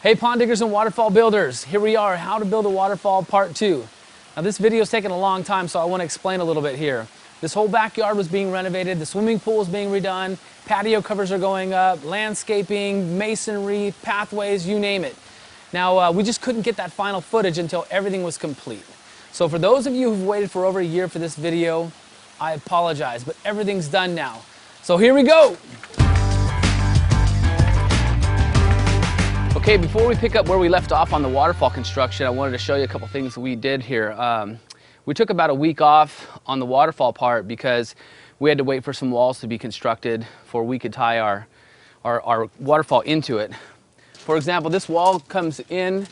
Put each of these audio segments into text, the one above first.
Hey pond diggers and waterfall builders, here we are, how to build a waterfall part 2. Now this video is taking a long time, so I want to explain a little bit here. This whole backyard was being renovated, the swimming pool is being redone, patio covers are going up, landscaping, masonry, pathways, you name it. Now we just couldn't get that final footage until everything was complete. So for those of you who've waited for over a year for this video, I apologize, but everything's done now. So here we go! Okay, before we pick up where we left off on the waterfall construction, I wanted to show you a couple things we did here. We took about a week off on the waterfall part because we had to wait for some walls to be constructed before we could tie our waterfall into it. For example, this wall comes in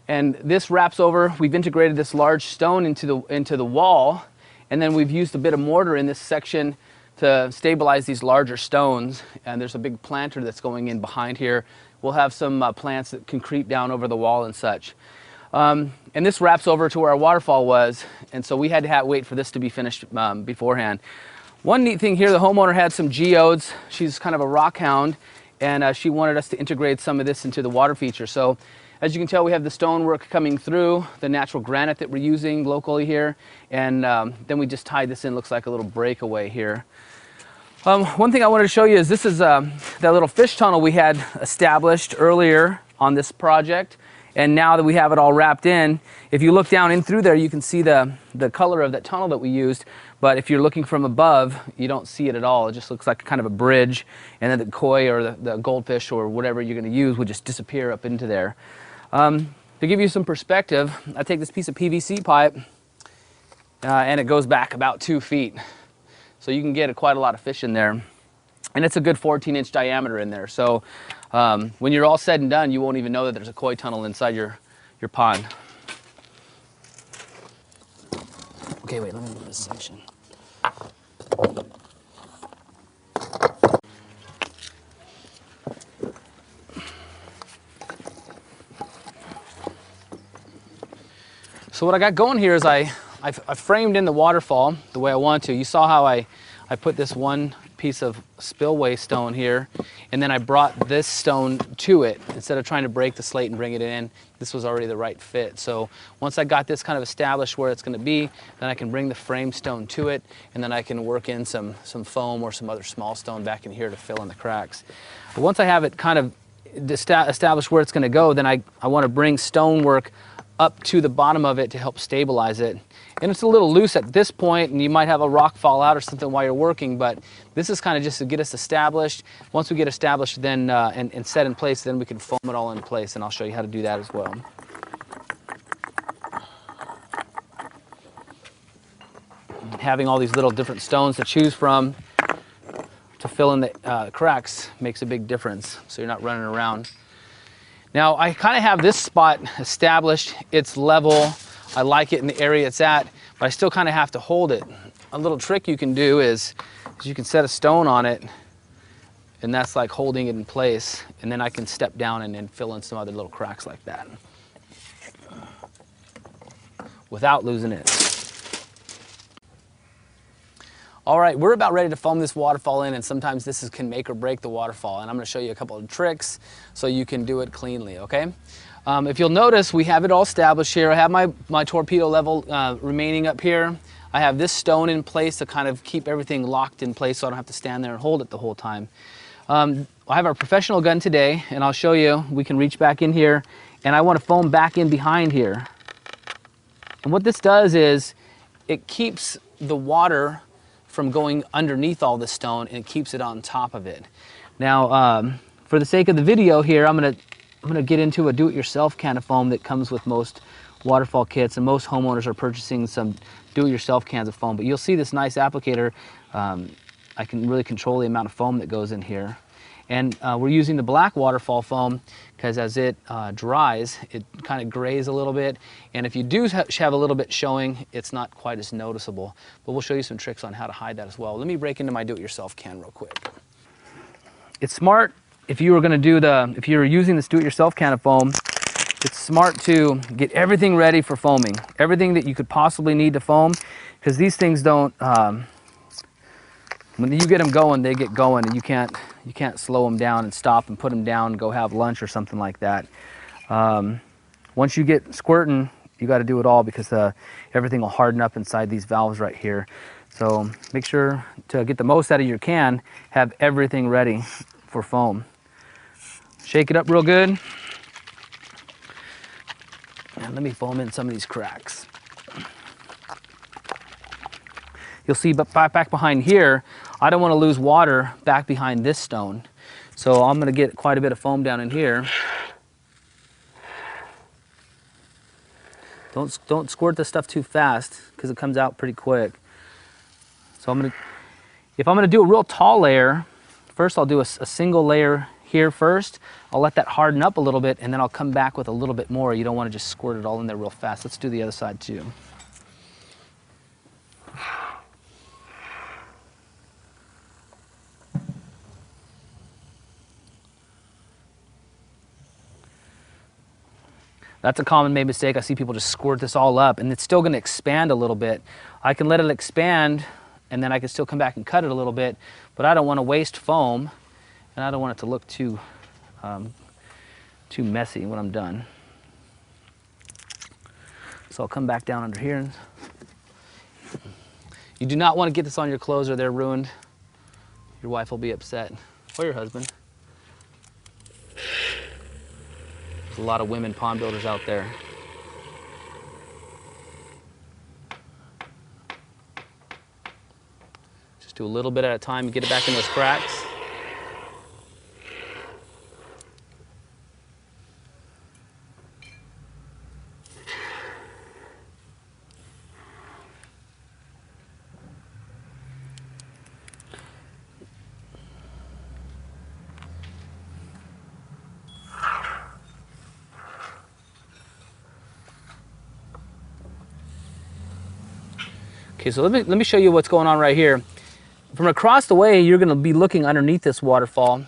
and this wraps over. We've integrated this large stone into the wall, and then we've used a bit of mortar in this section to stabilize these larger stones. And there's a big planter that's going in behind here. We'll have some plants that can creep down over the wall and such. And this wraps over to where our waterfall was, and so we had to wait for this to be finished beforehand. One neat thing here, the homeowner had some geodes. She's kind of a rock hound, and she wanted us to integrate some of this into the water feature. So as you can tell, we have the stonework coming through, the natural granite that we're using locally here, and then we just tied this in. Looks like a little breakaway here. One thing I wanted to show you is this is that little fish tunnel we had established earlier on this project, and now that we have it all wrapped in, if you look down in through there, you can see the color of that tunnel that we used, but if you're looking from above, you don't see it at all. It just looks like kind of a bridge, and then the koi or the goldfish or whatever you're going to use would just disappear up into there. To give you some perspective, I take this piece of PVC pipe, and it goes back about 2 feet. So you can get quite a lot of fish in there, and it's a good 14-inch diameter in there. So when you're all said and done, you won't even know that there's a koi tunnel inside your pond. Okay, wait, let me move this section. So what I got going here is I framed in the waterfall the way I want to. You saw how I put this one piece of spillway stone here, and then I brought this stone to it. Instead of trying to break the slate and bring it in, this was already the right fit. So once I got this kind of established where it's going to be, then I can bring the frame stone to it, and then I can work in some foam or some other small stone back in here to fill in the cracks. But once I have it kind of established where it's going to go, then I want to bring stonework up to the bottom of it to help stabilize it. And it's a little loose at this point, and you might have a rock fall out or something while you're working, but this is kind of just to get us established. Once we get established then and set in place, then we can foam it all in place, and I'll show you how to do that as well. Having all these little different stones to choose from to fill in the cracks makes a big difference, so you're not running around. Now I kind of have this spot established, it's level, I like it in the area it's at, but I still kind of have to hold it. A little trick you can do is you can set a stone on it, and that's like holding it in place, and then I can step down and then fill in some other little cracks like that without losing it. All right, we're about ready to foam this waterfall in, and sometimes this can make or break the waterfall, and I'm going to show you a couple of tricks so you can do it cleanly, okay? If you'll notice, we have it all established here. I have my torpedo level remaining up here. I have this stone in place to kind of keep everything locked in place so I don't have to stand there and hold it the whole time. I have our professional gun today, and I'll show you. We can reach back in here, and I want to foam back in behind here. And what this does is it keeps the water from going underneath all the stone, and it keeps it on top of it. Now, for the sake of the video here, I'm gonna get into a do-it-yourself can of foam that comes with most waterfall kits, and most homeowners are purchasing some do-it-yourself cans of foam. But you'll see this nice applicator. I can really control the amount of foam that goes in here. And we're using the black waterfall foam because as it dries, it kind of grays a little bit. And if you do have a little bit showing, it's not quite as noticeable. But we'll show you some tricks on how to hide that as well. Let me break into my do-it-yourself can real quick. It's smart if you were using this do-it-yourself can of foam, it's smart to get everything ready for foaming. Everything that you could possibly need to foam, because these things don't, when you get them going, they get going, and you can't slow them down and stop and put them down and go have lunch or something like that. Once you get squirting, you got to do it all because everything will harden up inside these valves right here. So make sure to get the most out of your can, have everything ready for foam. Shake it up real good. And let me foam in some of these cracks. You'll see back behind here, I don't want to lose water back behind this stone. So I'm going to get quite a bit of foam down in here. Don't squirt this stuff too fast because it comes out pretty quick. So if I'm gonna do a real tall layer, first I'll do a single layer here first. I'll let that harden up a little bit and then I'll come back with a little bit more. You don't wanna just squirt it all in there real fast. Let's do the other side too. That's a common made mistake. I see people just squirt this all up and it's still gonna expand a little bit. I can let it expand and then I can still come back and cut it a little bit, but I don't wanna waste foam and I don't want it to look too messy when I'm done. So I'll come back down under here. You do not wanna get this on your clothes or they're ruined. Your wife will be upset, or your husband. There's a lot of women pond builders out there. Just do a little bit at a time and get it back in those cracks. Okay, so let me show you what's going on right here. From across the way, you're gonna be looking underneath this waterfall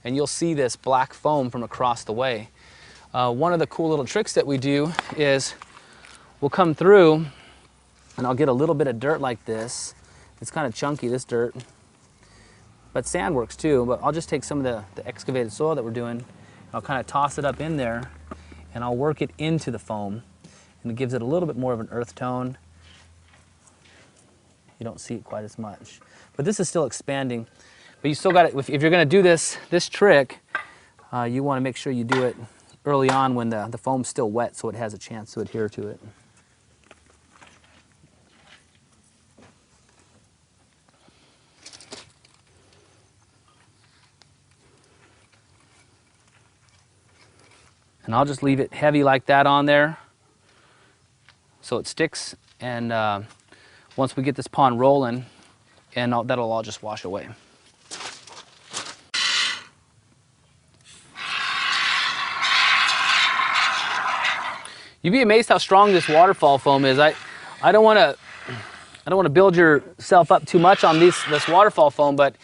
and you'll see this black foam from across the way. One of the cool little tricks that we do is we'll come through and I'll get a little bit of dirt like this. It's kind of chunky, this dirt, but sand works too. But I'll just take some of the excavated soil that we're doing, I'll kind of toss it up in there and I'll work it into the foam and it gives it a little bit more of an earth tone. You don't see it quite as much, but this is still expanding. But you still got it. If you're going to do this trick, you want to make sure you do it early on when the foam's still wet, so it has a chance to adhere to it. And I'll just leave it heavy like that on there, so it sticks. And once we get this pond rolling, and that'll all just wash away. You'd be amazed how strong this waterfall foam is. I don't want to build yourself up too much on this waterfall foam, but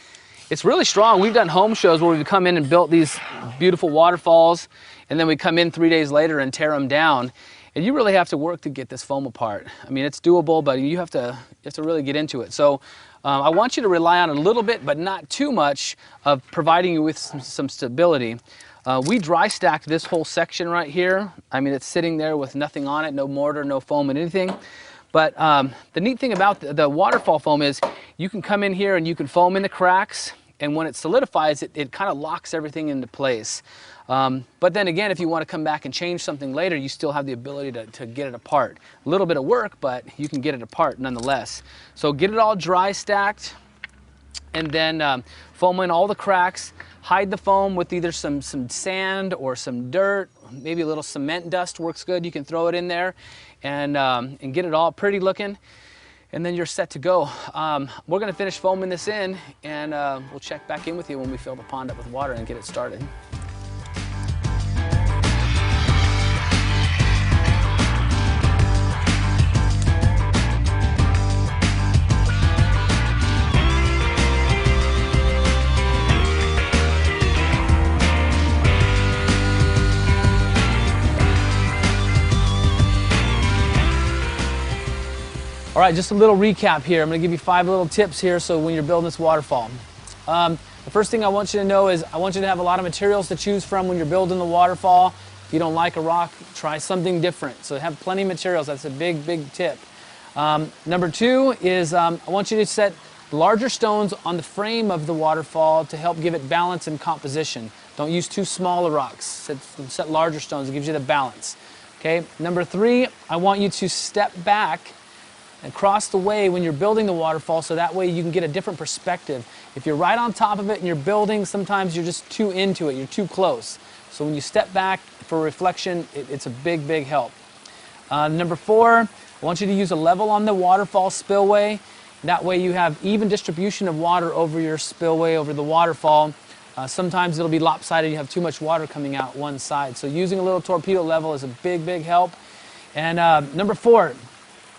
it's really strong. We've done home shows where we've come in and built these beautiful waterfalls, and then we come in 3 days later and tear them down. And you really have to work to get this foam apart. I mean, it's doable, but you have to really get into it. So I want you to rely on a little bit, but not too much, of providing you with some stability. We dry stacked this whole section right here. I mean, it's sitting there with nothing on it, no mortar, no foam and anything. But the neat thing about the waterfall foam is you can come in here and you can foam in the cracks, and when it solidifies, it kind of locks everything into place. But then again, if you want to come back and change something later, you still have the ability to get it apart. A little bit of work, but you can get it apart nonetheless. So get it all dry stacked, and then foam in all the cracks. Hide the foam with either some sand or some dirt, maybe a little cement dust works good. You can throw it in there and get it all pretty looking. And then you're set to go. We're gonna finish foaming this in, and we'll check back in with you when we fill the pond up with water and get it started. All right, just a little recap here. I'm gonna give you 5 little tips here so when you're building this waterfall. The first thing I want you to know is I want you to have a lot of materials to choose from when you're building the waterfall. If you don't like a rock, try something different. So have plenty of materials. That's a big, big tip. Number two is I want you to set larger stones on the frame of the waterfall to help give it balance and composition. Don't use too small of rocks. Set larger stones. It gives you the balance. Okay. Number three, I want you to step back and cross the way when you're building the waterfall, so that way you can get a different perspective. If you're right on top of it and you're building, sometimes you're just too into it, you're too close. So when you step back for reflection, it's a big, big help. Number four, I want you to use a level on the waterfall spillway. That way you have even distribution of water over your spillway, over the waterfall. Sometimes it'll be lopsided, you have too much water coming out one side. So using a little torpedo level is a big, big help. And number four,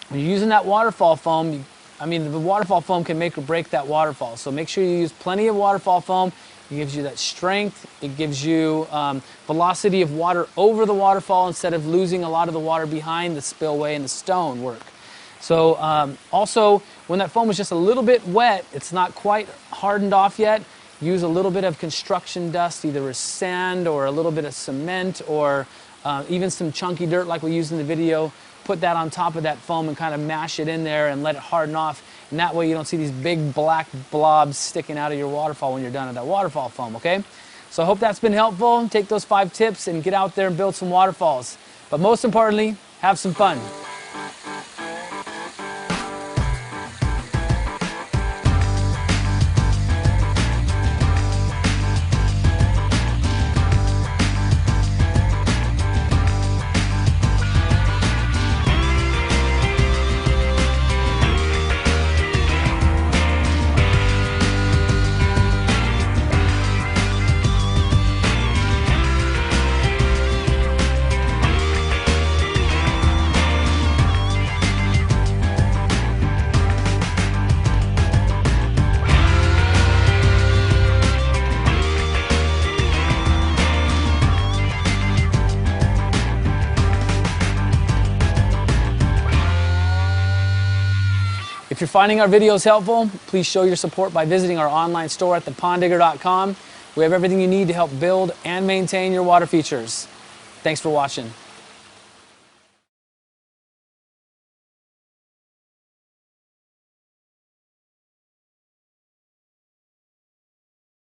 when you're using that waterfall foam, the waterfall foam can make or break that waterfall. So make sure you use plenty of waterfall foam. It gives you that strength. It gives you velocity of water over the waterfall instead of losing a lot of the water behind the spillway and the stone work. So also, when that foam is just a little bit wet, it's not quite hardened off yet, use a little bit of construction dust, either as sand or a little bit of cement or even some chunky dirt like we used in the video. Put that on top of that foam and kind of mash it in there and let it harden off. And that way you don't see these big black blobs sticking out of your waterfall when you're done with that waterfall foam, okay? So I hope that's been helpful. Take those 5 tips and get out there and build some waterfalls. But most importantly, have some fun. If you're finding our videos helpful, please show your support by visiting our online store at theponddigger.com. We have everything you need to help build and maintain your water features. Thanks for watching.